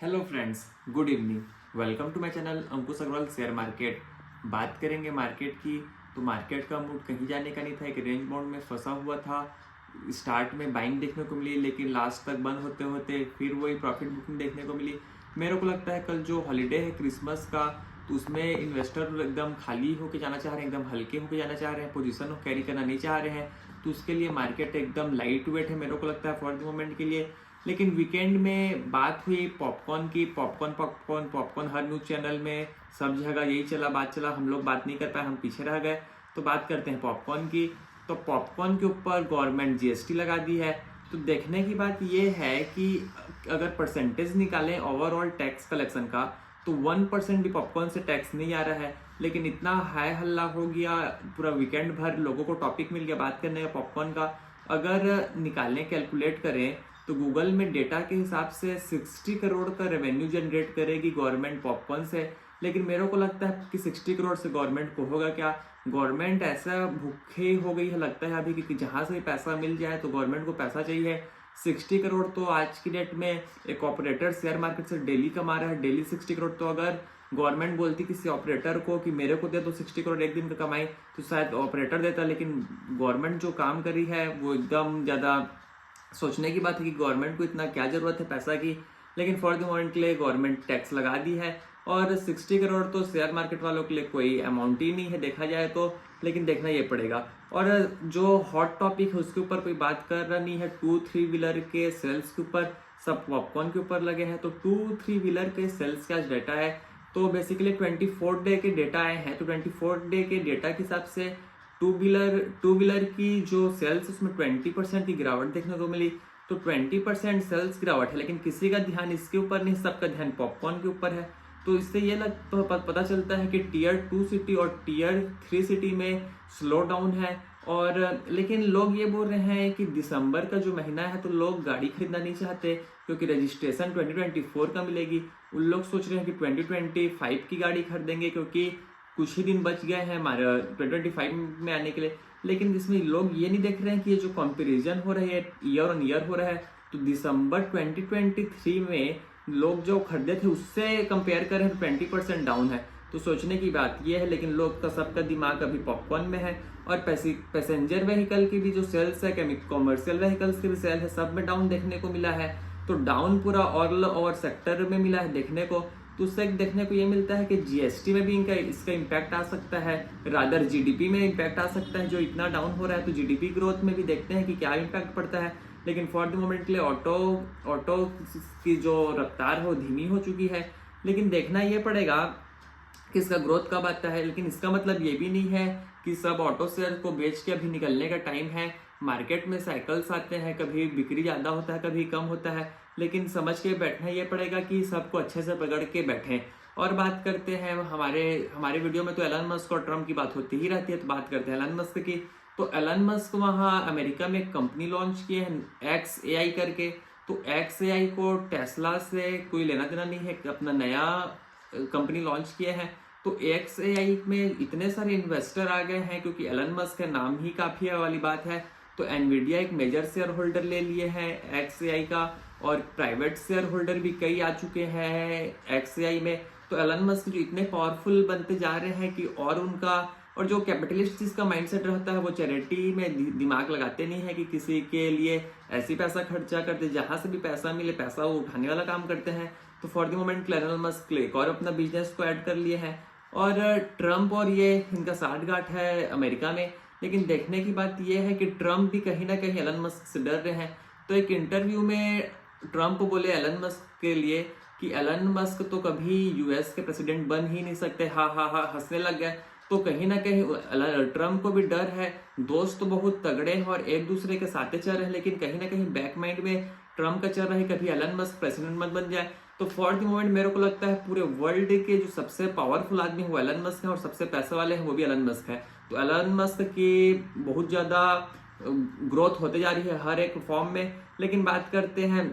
Hello friends, good evening. Welcome to my channel Ankush Agarwal share market. बात करेंगे market की। तो मार्केट का मूड कहीं जाने का नहीं था, एक रेंज बाउंड में फंसा हुआ था। स्टार्ट में बाइंग देखने को मिली, लेकिन लास्ट तक बंद होते होते फिर वही प्रॉफिट बुकिंग देखने को मिली। मेरे को लगता है कल जो हॉलीडे है क्रिसमस का, तो उसमें इन्वेस्टर एकदम खाली होके जाना चाह रहे हैं, एकदम हल्के होके जाना चाह रहे हैं, पोजीशन कैरी करना नहीं चाह रहे हैं। तो उसके लिए मार्केट एकदम लाइट वेट है मेरे को लगता है फॉर द मोमेंट के लिए। लेकिन वीकेंड में बात हुई पॉपकॉर्न की। पॉपकॉर्न पॉपकॉर्न पॉपकॉर्न हर न्यूज चैनल में सब जगह यही चला, बात चला। हम लोग बात नहीं कर पाए, हम पीछे रह गए। तो बात करते हैं पॉपकॉर्न की। तो पॉपकॉर्न के ऊपर गवर्नमेंट जीएसटी लगा दी है। तो देखने की बात यह है कि अगर परसेंटेज निकालें ओवरऑल टैक्स कलेक्शन का, तो 1% भी पॉपकॉर्न से टैक्स नहीं आ रहा है। लेकिन इतना हाय हल्ला हो गया, पूरा वीकेंड भर लोगों को टॉपिक मिल गया बात करने का पॉपकॉर्न का। अगर निकालें, कैलकुलेट करें, तो गूगल में डेटा के हिसाब से 60 करोड़ का रेवेन्यू जनरेट करेगी गवर्नमेंट पॉपकॉर्न से। लेकिन मेरे को लगता है कि 60 करोड़ से गवर्नमेंट को होगा क्या? गवर्नमेंट ऐसा भूखे हो गई है लगता है अभी कि जहां से भी पैसा मिल जाए तो गवर्नमेंट को पैसा चाहिए। 60 करोड़ तो आज की डेट में एक ऑपरेटर शेयर मार्केट से डेली कमा रहा है, डेली 60 करोड़। तो अगर गवर्नमेंट बोलती किसी ऑपरेटर को कि मेरे को दे तो 60 करोड़ एक दिन का कमाई, तो शायद ऑपरेटर देता। लेकिन गवर्नमेंट जो काम करी है वो एकदम ज़्यादा सोचने की बात है कि गवर्नमेंट को इतना क्या जरूरत है पैसा की। लेकिन फॉर द मोमेंट के लिए गवर्नमेंट टैक्स लगा दी है। और 60 करोड़ तो शेयर मार्केट वालों के लिए कोई अमाउंट ही नहीं है देखा जाए तो। लेकिन देखना ये पड़ेगा। और जो हॉट टॉपिक है उसके ऊपर कोई बात कर रहा नहीं है। 2-3 व्हीलर के सेल्स के ऊपर सब पॉपकॉर्न के ऊपर लगे हैं। तो 2-3 व्हीलर के सेल्स का डाटा है, तो बेसिकली 24 डे के डेटा आए हैं। तो 24 डे के डेटा के हिसाब से टू व्हीलर की जो सेल्स उसमें 20% की गिरावट देखने को मिली। तो 20% सेल्स गिरावट है, लेकिन किसी का ध्यान इसके ऊपर नहीं, सबका ध्यान पॉपकॉर्न के ऊपर है। तो इससे ये पता चलता है कि टियर 2 सिटी और टियर 3 सिटी में स्लो डाउन है। और लेकिन लोग ये बोल रहे हैं कि दिसंबर का जो महीना है तो लोग गाड़ी खरीदना नहीं चाहते, क्योंकि रजिस्ट्रेशन 2024 का मिलेगी। उन लोग सोच रहे हैं कि 2025 की गाड़ी खरीदेंगे, क्योंकि कुछ ही दिन बच गए हैं हमारे 2025 में आने के लिए। लेकिन इसमें लोग ये नहीं देख रहे हैं कि ये जो कंपैरिजन हो रहा है ईयर ऑन ईयर हो रहा है, तो दिसंबर 2023 में लोग जो खरीदे थे उससे कंपेयर करें तो 20% डाउन है। तो सोचने की बात यह है। लेकिन लोग का सबका दिमाग अभी पॉपकॉर्न में है। और पैसेंजर व्हीकल की भी जो सेल्स है, कॉमर्शियल व्हीकल्स की भी सेल है, सब में डाउन देखने को मिला है। तो डाउन पूरा ऑल ओवर सेक्टर में मिला है देखने को। तो उससे देखने को ये मिलता है कि जीएसटी में भी इसका इम्पैक्ट आ सकता है, रादर जीडीपी में इम्पैक्ट आ सकता है। जो इतना डाउन हो रहा है तो जीडीपी ग्रोथ में भी देखते हैं कि क्या इम्पैक्ट पड़ता है। लेकिन फॉर द मोमेंट के लिए ऑटो की जो रफ्तार है वो धीमी हो चुकी है। लेकिन देखना ये पड़ेगा कि इसका ग्रोथ कब आता है। लेकिन इसका मतलब ये भी नहीं है कि सब ऑटो शेयर को बेच के अभी निकलने का टाइम है। मार्केट में साइकिल्स आते हैं, कभी बिक्री ज़्यादा होता है, कभी कम होता है। लेकिन समझ के बैठना ये पड़ेगा कि सबको अच्छे से पकड़ के बैठें। और बात करते हैं हमारे वीडियो में तो एलन मस्क और ट्रम्प की बात होती ही रहती है। तो बात करते हैं एलन मस्क की। तो एलन मस्क वहाँ अमेरिका में एक कंपनी लॉन्च की है XAI करके। तो XAI को टेस्ला से कोई लेना देना नहीं है, अपना नया कंपनी लॉन्च किया है। तो XAI में इतने सारे इन्वेस्टर आ गए हैं क्योंकि एलन मस्क का नाम ही काफी वाली बात है। तो एनवीडिया एक मेजर शेयर होल्डर ले लिए हैं XAI का, और प्राइवेट शेयर होल्डर भी कई आ चुके हैं XAI में। तो एलन मस्क जो इतने पावरफुल बनते जा रहे हैं कि और जो कैपिटलिस्ट जिसका माइंडसेट रहता है वो चैरिटी में दिमाग लगाते नहीं है कि किसी के लिए ऐसी पैसा खर्चा करते, जहां से भी पैसा मिले पैसा वो उठाने वाला काम करते हैं। तो for the moment Elon Musk एक और अपना बिजनेस को ऐड कर लिए हैं। और ट्रम्प और ये इनका साठगांठ है अमेरिका में। लेकिन देखने की बात यह है कि ट्रम्प भी कहीं ना कहीं एलन मस्क से डर रहे हैं। तो एक इंटरव्यू में ट्रम्प बोले एलन मस्क के लिए कि एलन मस्क तो कभी यूएस के प्रेसिडेंट बन ही नहीं सकते। हा हंसने लग गए। तो कहीं ना कहीं ट्रम्प को भी डर है। दोस्त तो बहुत तगड़े हैं और एक दूसरे के साथ चल रहे हैं, लेकिन कहीं ना कहीं बैक माइंड में ट्रम्प का चल रहा है कभी एलन मस्क प्रेसिडेंट मत बन जाए। तो फॉर द मोमेंट मेरे को लगता है पूरे वर्ल्ड के जो सबसे पावरफुल आदमी वो एलन मस्क है, और सबसे पैसे वाले हैं वो भी एलन मस्क है। तो एलन मस्क की बहुत ज्यादा ग्रोथ होते जा रही है हर एक फॉर्म में। लेकिन बात करते हैं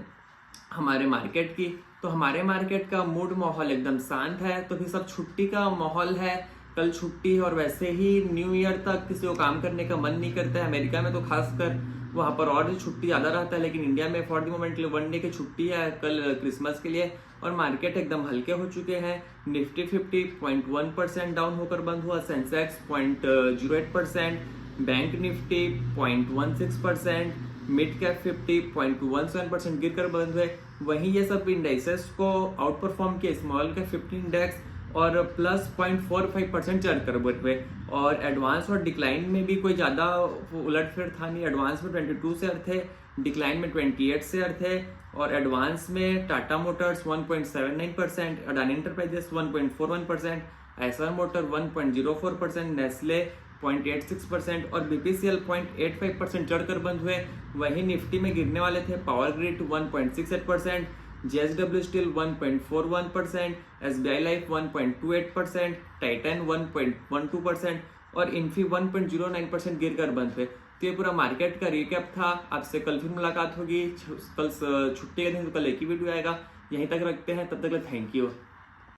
हमारे मार्केट की। तो हमारे मार्केट का मूड माहौल एकदम शांत है। तो भी सब छुट्टी का माहौल है, कल छुट्टी है। और वैसे ही न्यू ईयर तक किसी को काम करने का मन नहीं करता है अमेरिका में तो खासकर। वहाँ पर और छुट्टी ज़्यादा रहता है, लेकिन इंडिया में फॉर द मोमेंट के लिए 1 डे की छुट्टी है कल क्रिसमस के लिए। और मार्केट एकदम हल्के हो चुके हैं। निफ्टी 50 0.1% डाउन होकर बंद हुआ, Sensex 0.08%, bank Nifty 0.16%, mid cap 50 0.17% गिर कर बंद हुए। वहीं ये सब इंडेक्सेस को आउट परफॉर्म किए, स्मॉल कैप 50 इंडेक्स और प्लस 0.45% चढ़ कर बंद हुए। और एडवांस और डिक्लाइन में भी कोई ज़्यादा उलटफेर था नहीं। एडवांस में 22 शेयर थे, डिक्लाइन में 28 शेयर थे। और एडवांस में Tata Motors 1.79%, Adani enterprises 1.41%, SR motor 1.04%, Nestle 0.86% और बीपीसीएल 0.85% चढ़कर बंद हुए। वहीं निफ्टी में गिरने वाले थे power grid 1.68%, JSW steel 1.41%, SBI life 1.28%, Titan 1.12% और इन्फी 1.09% गिरकर बंद हुए। तो ये पूरा मार्केट का रिकैप था। आपसे कल फिर मुलाकात होगी। कल छुट्टी के दिन तो कल एक ही वीडियो आएगा। यहीं तक रखते हैं, तब तक थैंक यू।